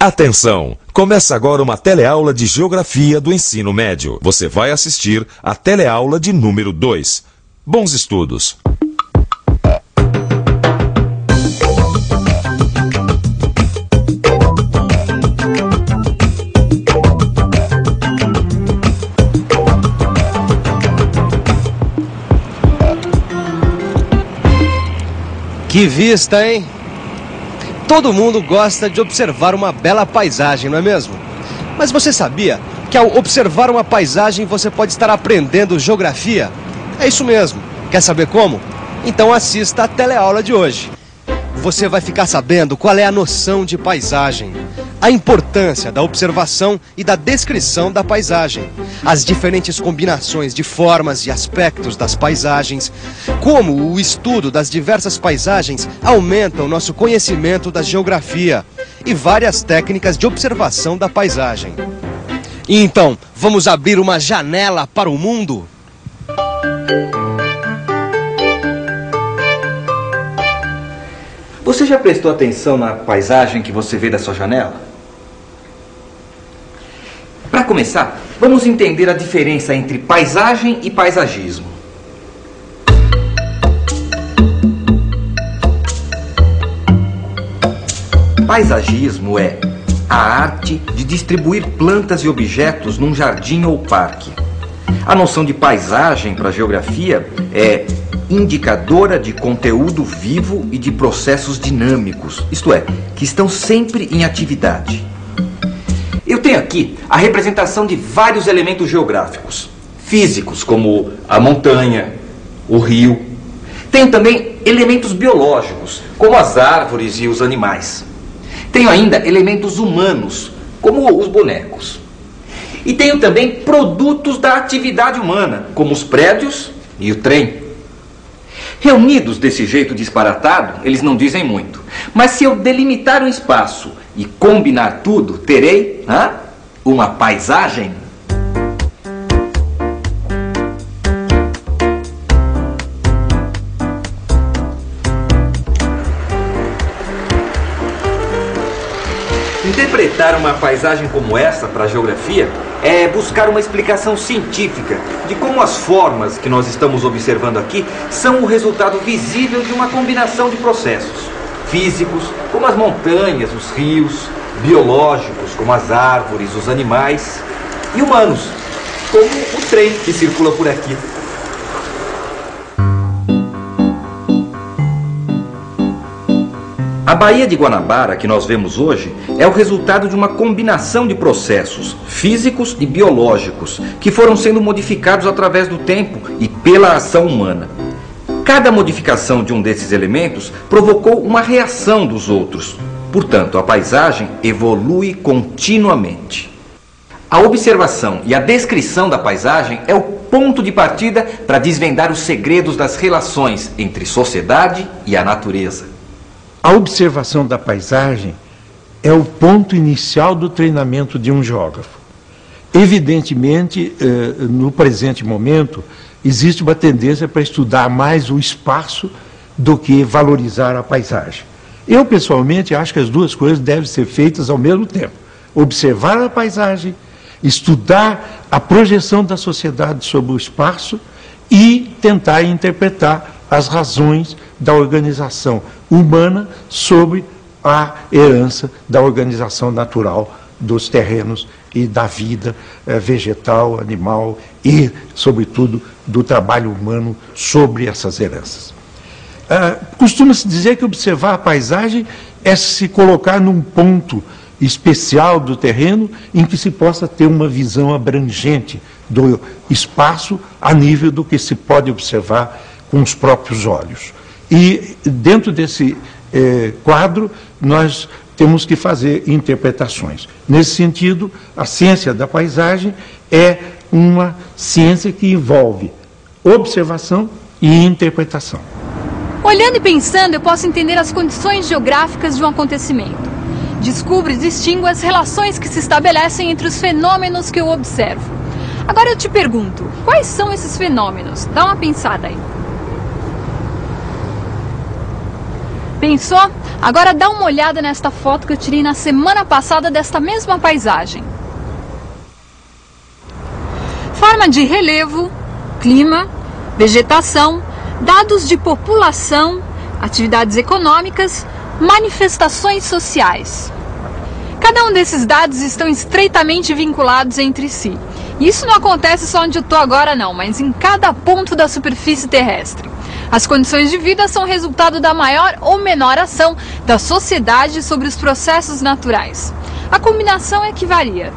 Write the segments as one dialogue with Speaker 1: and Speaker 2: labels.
Speaker 1: Atenção! Começa agora uma teleaula de Geografia do Ensino Médio. Você vai assistir a teleaula de número 2. Bons estudos!
Speaker 2: Que vista, hein? Todo mundo gosta de observar uma bela paisagem, não é mesmo? Mas você sabia que ao observar uma paisagem você pode estar aprendendo geografia? É isso mesmo. Quer saber como? Então assista a teleaula de hoje. Você vai ficar sabendo qual é a noção de paisagem, a importância da observação e da descrição da paisagem, as diferentes combinações de formas e aspectos das paisagens, como o estudo das diversas paisagens aumenta o nosso conhecimento da geografia e várias técnicas de observação da paisagem. E então, vamos abrir uma janela para o mundo?
Speaker 3: Você já prestou atenção na paisagem que você vê da sua janela? Para começar, vamos entender a diferença entre paisagem e paisagismo. Paisagismo é a arte de distribuir plantas e objetos num jardim ou parque. A noção de paisagem para a geografia é indicadora de conteúdo vivo e de processos dinâmicos, isto é, que estão sempre em atividade. Eu tenho aqui a representação de vários elementos geográficos, físicos, como a montanha, o rio. Tenho também elementos biológicos, como as árvores e os animais. Tenho ainda elementos humanos, como os bonecos. E tenho também produtos da atividade humana, como os prédios e o trem. Reunidos desse jeito disparatado, eles não dizem muito. Mas se eu delimitar um espaço e combinar tudo, terei uma paisagem. Interpretar uma paisagem como essa para a geografia é buscar uma explicação científica de como as formas que nós estamos observando aqui são o resultado visível de uma combinação de processos físicos, como as montanhas, os rios, biológicos, como as árvores, os animais, e humanos, como o trem que circula por aqui. A Baía de Guanabara, que nós vemos hoje, é o resultado de uma combinação de processos físicos e biológicos que foram sendo modificados através do tempo e pela ação humana. Cada modificação de um desses elementos provocou uma reação dos outros. Portanto, a paisagem evolui continuamente. A observação e a descrição da paisagem é o ponto de partida para desvendar os segredos das relações entre sociedade e a natureza.
Speaker 4: A observação da paisagem é o ponto inicial do treinamento de um geógrafo. Evidentemente, no presente momento, existe uma tendência para estudar mais o espaço do que valorizar a paisagem. Eu, pessoalmente, acho que as duas coisas devem ser feitas ao mesmo tempo. Observar a paisagem, estudar a projeção da sociedade sobre o espaço e tentar interpretar as razões da organização humana sobre a herança da organização natural dos terrenos e da vida vegetal, animal e, sobretudo, do trabalho humano sobre essas heranças. Costuma-se dizer que observar a paisagem é se colocar num ponto especial do terreno em que se possa ter uma visão abrangente do espaço a nível do que se pode observar com os próprios olhos. E dentro desse quadro nós temos que fazer interpretações. Nesse sentido, a ciência da paisagem é uma ciência que envolve observação e interpretação.
Speaker 5: Olhando e pensando, eu posso entender as condições geográficas de um acontecimento. Descubro e distingo as relações que se estabelecem entre os fenômenos que eu observo. Agora eu te pergunto, quais são esses fenômenos? Dá uma pensada aí. Pensou? Agora dá uma olhada nesta foto que eu tirei na semana passada desta mesma paisagem. Forma de relevo, clima, vegetação, dados de população, atividades econômicas, manifestações sociais. Cada um desses dados estão estreitamente vinculados entre si. Isso não acontece só onde eu estou agora não, mas em cada ponto da superfície terrestre. As condições de vida são resultado da maior ou menor ação da sociedade sobre os processos naturais. A combinação é que varia.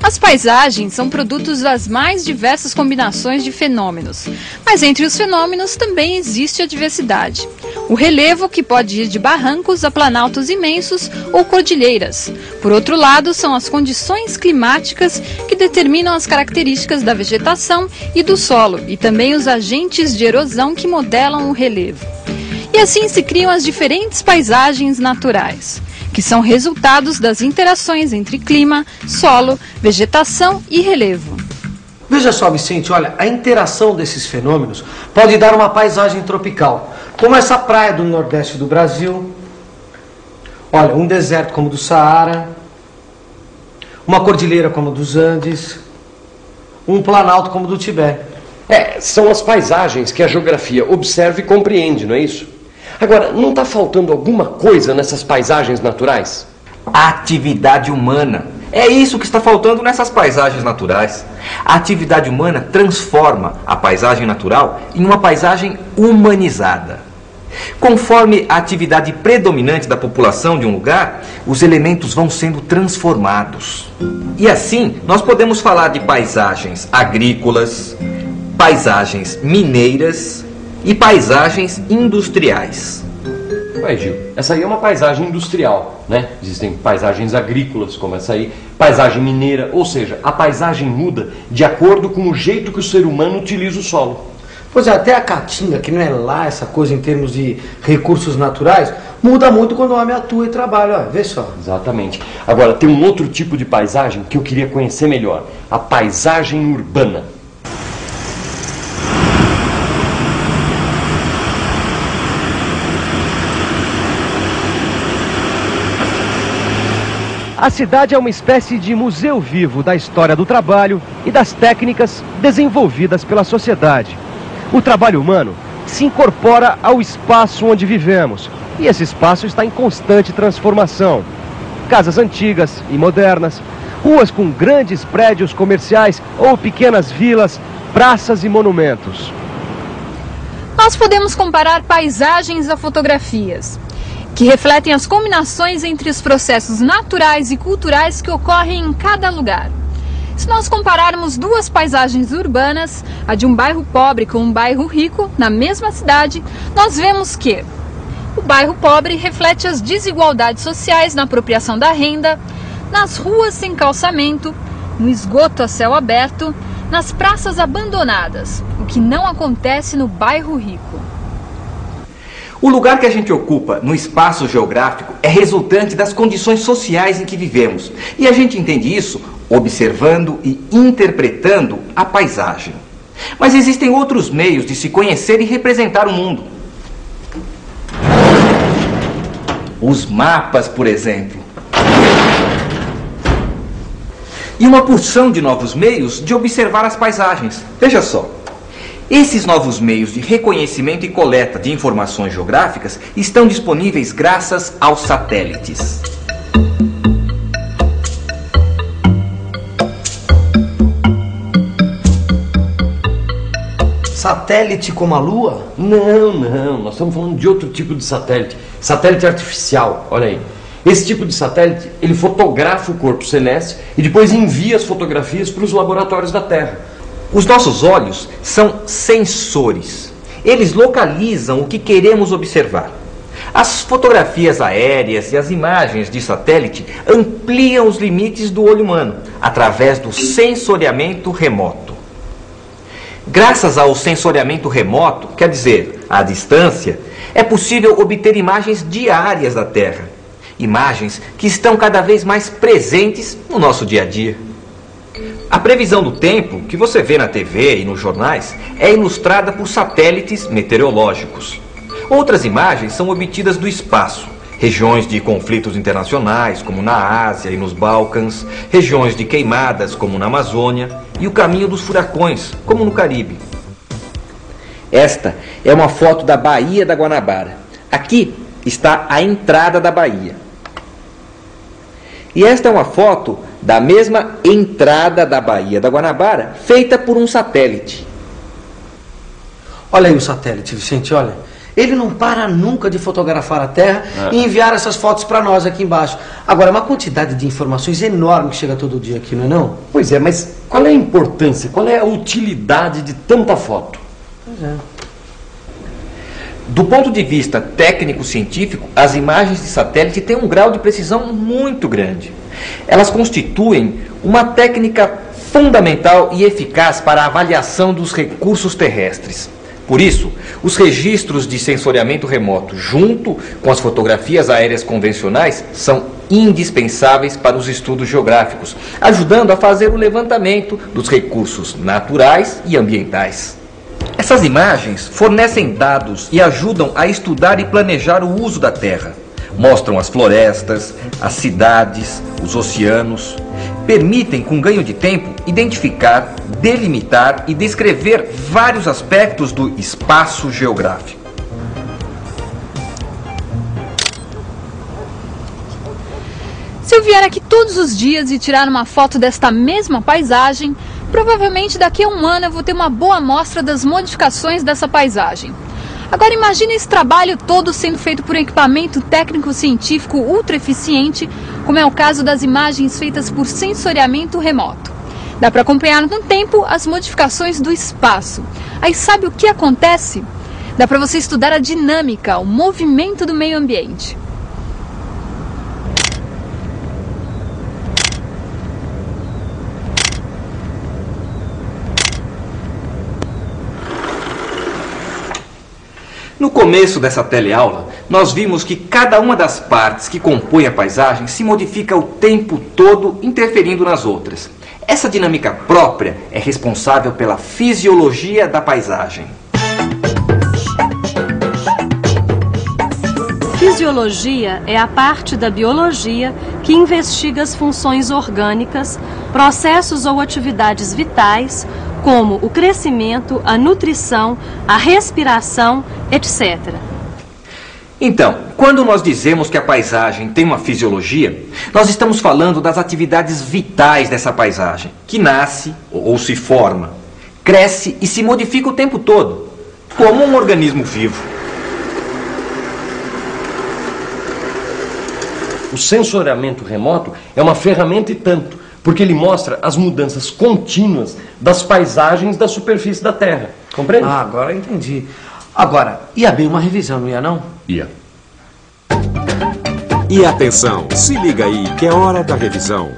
Speaker 5: As paisagens são produtos das mais diversas combinações de fenômenos, mas entre os fenômenos também existe a diversidade. O relevo, que pode ir de barrancos a planaltos imensos ou cordilheiras. Por outro lado, são as condições climáticas que determinam as características da vegetação e do solo, e também os agentes de erosão que modelam o relevo. E assim se criam as diferentes paisagens naturais, que são resultados das interações entre clima, solo, vegetação e relevo.
Speaker 6: Veja só, Vicente, olha, a interação desses fenômenos pode dar uma paisagem tropical, como essa praia do nordeste do Brasil, olha, um deserto como o do Saara, uma cordilheira como a dos Andes, um planalto como o do Tibete.
Speaker 7: São as paisagens que a geografia observa e compreende, não é isso? Agora, não está faltando alguma coisa nessas paisagens naturais?
Speaker 3: A atividade humana. É isso que está faltando nessas paisagens naturais. A atividade humana transforma a paisagem natural em uma paisagem humanizada. Conforme a atividade predominante da população de um lugar, os elementos vão sendo transformados. E assim, nós podemos falar de paisagens agrícolas, paisagens mineiras e paisagens industriais.
Speaker 7: Ué, Gil, essa aí é uma paisagem industrial, né? Existem paisagens agrícolas como essa aí, paisagem mineira, ou seja, a paisagem muda de acordo com o jeito que o ser humano utiliza o solo.
Speaker 6: Pois é, até a caatinga, que não é lá essa coisa em termos de recursos naturais, muda muito quando o homem atua e trabalha, ó, vê só.
Speaker 7: Exatamente. Agora, tem um outro tipo de paisagem que eu queria conhecer melhor, a paisagem urbana.
Speaker 2: A cidade é uma espécie de museu vivo da história do trabalho e das técnicas desenvolvidas pela sociedade. O trabalho humano se incorpora ao espaço onde vivemos, e esse espaço está em constante transformação. Casas antigas e modernas, ruas com grandes prédios comerciais ou pequenas vilas, praças e monumentos.
Speaker 5: Nós podemos comparar paisagens a fotografias, que refletem as combinações entre os processos naturais e culturais que ocorrem em cada lugar. Se nós compararmos duas paisagens urbanas, a de um bairro pobre com um bairro rico, na mesma cidade, nós vemos que o bairro pobre reflete as desigualdades sociais na apropriação da renda, nas ruas sem calçamento, no esgoto a céu aberto, nas praças abandonadas, o que não acontece no bairro rico.
Speaker 3: O lugar que a gente ocupa no espaço geográfico é resultante das condições sociais em que vivemos. E a gente entende isso observando e interpretando a paisagem. Mas existem outros meios de se conhecer e representar o mundo. Os mapas, por exemplo. E uma porção de novos meios de observar as paisagens. Veja só. Esses novos meios de reconhecimento e coleta de informações geográficas estão disponíveis graças aos satélites.
Speaker 6: Satélite como a Lua?
Speaker 7: Não, nós estamos falando de outro tipo de satélite. Satélite artificial, olha aí. Esse tipo de satélite, ele fotografa o corpo celeste e depois envia as fotografias para os laboratórios da Terra.
Speaker 3: Os nossos olhos são sensores. Eles localizam o que queremos observar. As fotografias aéreas e as imagens de satélite ampliam os limites do olho humano através do sensoriamento remoto. Graças ao sensoriamento remoto, quer dizer, à distância, é possível obter imagens diárias da Terra. Imagens que estão cada vez mais presentes no nosso dia a dia. A previsão do tempo, que você vê na TV e nos jornais, é ilustrada por satélites meteorológicos. Outras imagens são obtidas do espaço. Regiões de conflitos internacionais, como na Ásia e nos Balcãs, regiões de queimadas, como na Amazônia, e o caminho dos furacões, como no Caribe. Esta é uma foto da Baía da Guanabara. Aqui está a entrada da baía. E esta é uma foto da mesma entrada da Baía da Guanabara, feita por um satélite.
Speaker 6: Olha aí o satélite, Vicente, olha. Ele não para nunca de fotografar a Terra e enviar essas fotos para nós aqui embaixo. Agora, é uma quantidade de informações enorme que chega todo dia aqui, não é não?
Speaker 7: Pois é, mas qual é a importância, qual é a utilidade de tanta foto?
Speaker 6: Pois é.
Speaker 3: Do ponto de vista técnico-científico, as imagens de satélite têm um grau de precisão muito grande. Elas constituem uma técnica fundamental e eficaz para a avaliação dos recursos terrestres. Por isso, os registros de sensoriamento remoto, junto com as fotografias aéreas convencionais, são indispensáveis para os estudos geográficos, ajudando a fazer o levantamento dos recursos naturais e ambientais. Essas imagens fornecem dados e ajudam a estudar e planejar o uso da Terra. Mostram as florestas, as cidades, os oceanos. Permitem, com ganho de tempo, identificar, delimitar e descrever vários aspectos do espaço geográfico.
Speaker 5: Se eu vier aqui todos os dias e tirar uma foto desta mesma paisagem, provavelmente daqui a um ano eu vou ter uma boa amostra das modificações dessa paisagem. Agora imagine esse trabalho todo sendo feito por um equipamento técnico-científico ultra eficiente, como é o caso das imagens feitas por sensoriamento remoto. Dá para acompanhar no tempo as modificações do espaço. Aí sabe o que acontece? Dá para você estudar a dinâmica, o movimento do meio ambiente.
Speaker 3: No começo dessa teleaula, nós vimos que cada uma das partes que compõem a paisagem se modifica o tempo todo, interferindo nas outras. Essa dinâmica própria é responsável pela fisiologia da paisagem.
Speaker 8: Fisiologia é a parte da biologia que investiga as funções orgânicas, processos ou atividades vitais, como o crescimento, a nutrição, a respiração, etc.
Speaker 3: Então, quando nós dizemos que a paisagem tem uma fisiologia, nós estamos falando das atividades vitais dessa paisagem, que nasce ou se forma, cresce e se modifica o tempo todo, como um organismo vivo.
Speaker 7: O sensoriamento remoto é uma ferramenta e tanto, porque ele mostra as mudanças contínuas das paisagens da superfície da Terra. Compreende?
Speaker 6: Ah, agora eu entendi. Agora, ia bem uma revisão, não ia não?
Speaker 7: Ia.
Speaker 1: E atenção, se liga aí que é hora da revisão.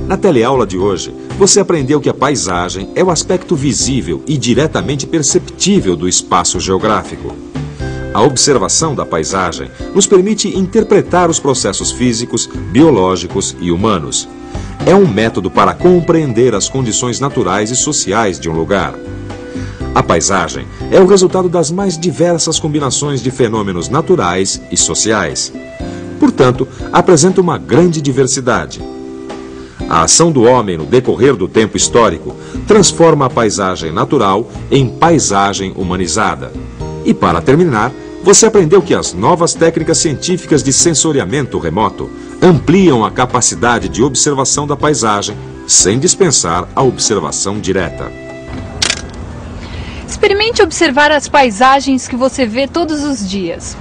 Speaker 1: Na teleaula de hoje, você aprendeu que a paisagem é o aspecto visível e diretamente perceptível do espaço geográfico. A observação da paisagem nos permite interpretar os processos físicos, biológicos e humanos. É um método para compreender as condições naturais e sociais de um lugar. A paisagem é o resultado das mais diversas combinações de fenômenos naturais e sociais. Portanto, apresenta uma grande diversidade. A ação do homem no decorrer do tempo histórico transforma a paisagem natural em paisagem humanizada. E para terminar, você aprendeu que as novas técnicas científicas de sensoriamento remoto ampliam a capacidade de observação da paisagem sem dispensar a observação direta.
Speaker 5: Experimente observar as paisagens que você vê todos os dias.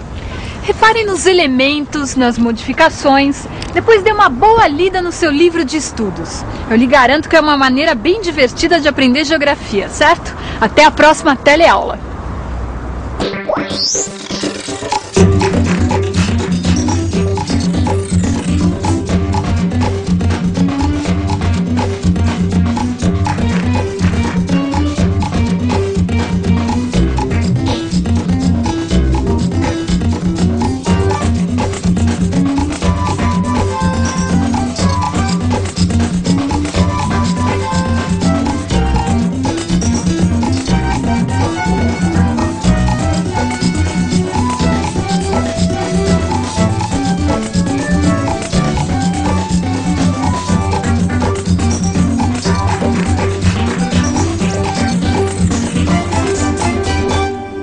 Speaker 5: Repare nos elementos, nas modificações, depois dê uma boa lida no seu livro de estudos. Eu lhe garanto que é uma maneira bem divertida de aprender geografia, certo? Até a próxima teleaula!